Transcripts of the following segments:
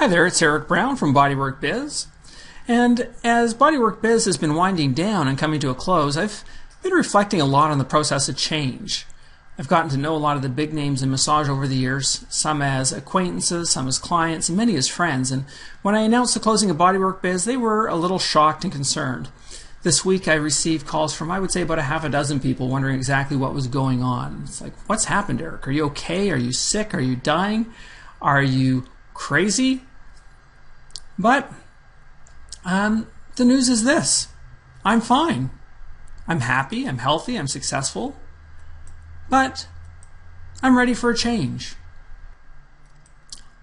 Hi there, it's Eric Brown from Bodywork Biz. And as Bodywork Biz has been winding down and coming to a close, I've been reflecting a lot on the process of change. I've gotten to know a lot of the big names in massage over the years, some as acquaintances, some as clients, and many as friends. And when I announced the closing of Bodywork Biz, they were a little shocked and concerned. This week I received calls from, I would say, about a half a dozen people wondering exactly what was going on. It's like, what's happened, Eric? Are you okay? Are you sick? Are you dying? Are you crazy? But the news is this. I'm fine. I'm happy, I'm healthy, I'm successful, but I'm ready for a change.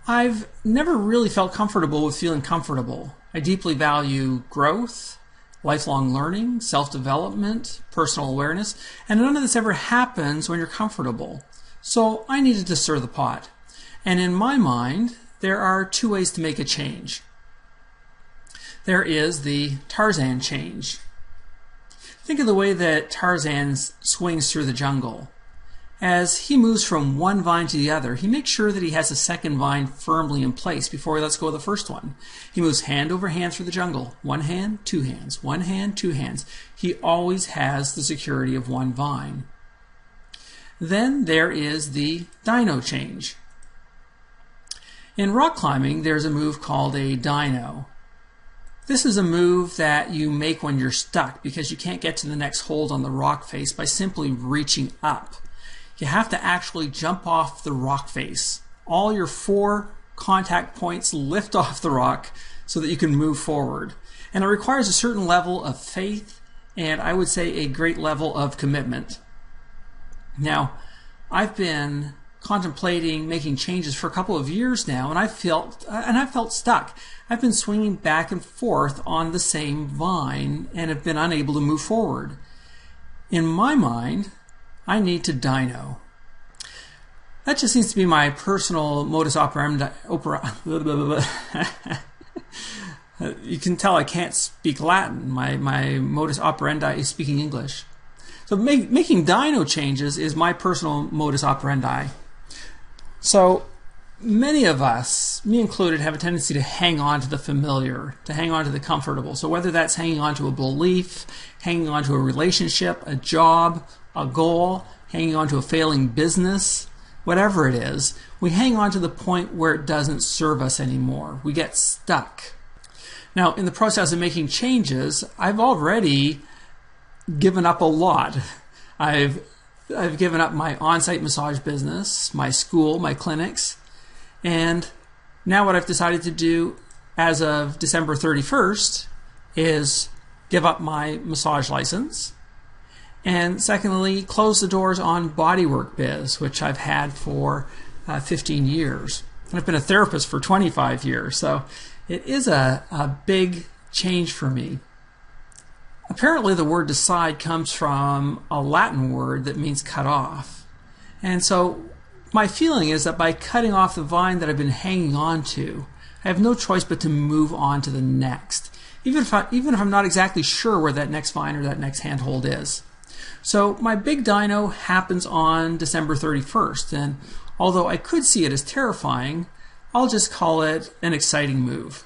I've never really felt comfortable with feeling comfortable. I deeply value growth, lifelong learning, self-development, personal awareness, and none of this ever happens when you're comfortable. So I needed to stir the pot. And in my mind, there are two ways to make a change. There is the Tarzan change. Think of the way that Tarzan swings through the jungle. As he moves from one vine to the other, he makes sure that he has a second vine firmly in place before he lets go of the first one. He moves hand over hand through the jungle. One hand, two hands. One hand, two hands. He always has the security of one vine. Then there is the dino change. In rock climbing, there's a move called a dino. This is a move that you make when you're stuck because you can't get to the next hold on the rock face by simply reaching up. You have to actually jump off the rock face. All your 4 contact points lift off the rock so that you can move forward. And it requires a certain level of faith and I would say a great level of commitment. Now, I've been contemplating making changes for a couple of years now, and I've felt stuck. I've been swinging back and forth on the same vine and have been unable to move forward. In my mind, I need to dino. That just seems to be my personal modus operandi. You can tell I can't speak Latin. My modus operandi is speaking English. So making dino changes is my personal modus operandi. So many of us, me included, have a tendency to hang on to the familiar, to hang on to the comfortable. So whether that's hanging on to a belief, hanging on to a relationship, a job, a goal, hanging on to a failing business, whatever it is, we hang on to the point where it doesn't serve us anymore. We get stuck. Now, in the process of making changes, I've already given up a lot. I've given up my on-site massage business, my school, my clinics, and now what I've decided to do as of December 31st is give up my massage license, and secondly, close the doors on Bodywork Biz, which I've had for 15 years. And I've been a therapist for 25 years, so it is a big change for me. Apparently the word decide comes from a Latin word that means cut off. And so my feeling is that by cutting off the vine that I've been hanging on to, I have no choice but to move on to the next, even if I'm not exactly sure where that next vine or that next handhold is. So my big dino happens on December 31st, and although I could see it as terrifying, I'll just call it an exciting move.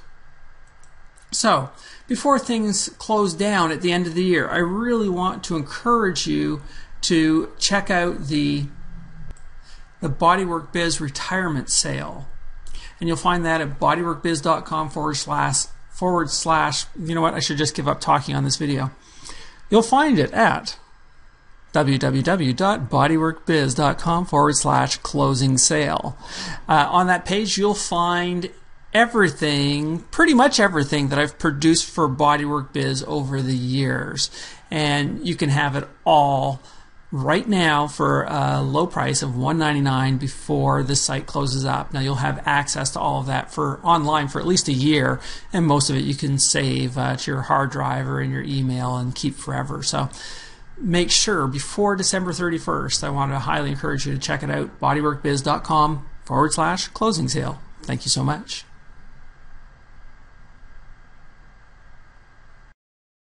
So, before things close down at the end of the year, I really want to encourage you to check out the Bodywork Biz retirement sale. And you'll find that at bodyworkbiz.com // you know what, I should just give up talking on this video. You'll find it at www.bodyworkbiz.com / closing sale. On that page, you'll find everything, pretty much everything that I've produced for Bodywork Biz over the years. And you can have it all right now for a low price of $199 before the site closes up. Now you'll have access to all of that for online for at least a year, and most of it you can save to your hard drive or in your email and keep forever. So make sure before December 31st, I want to highly encourage you to check it out, bodyworkbiz.com / closing sale. Thank you so much.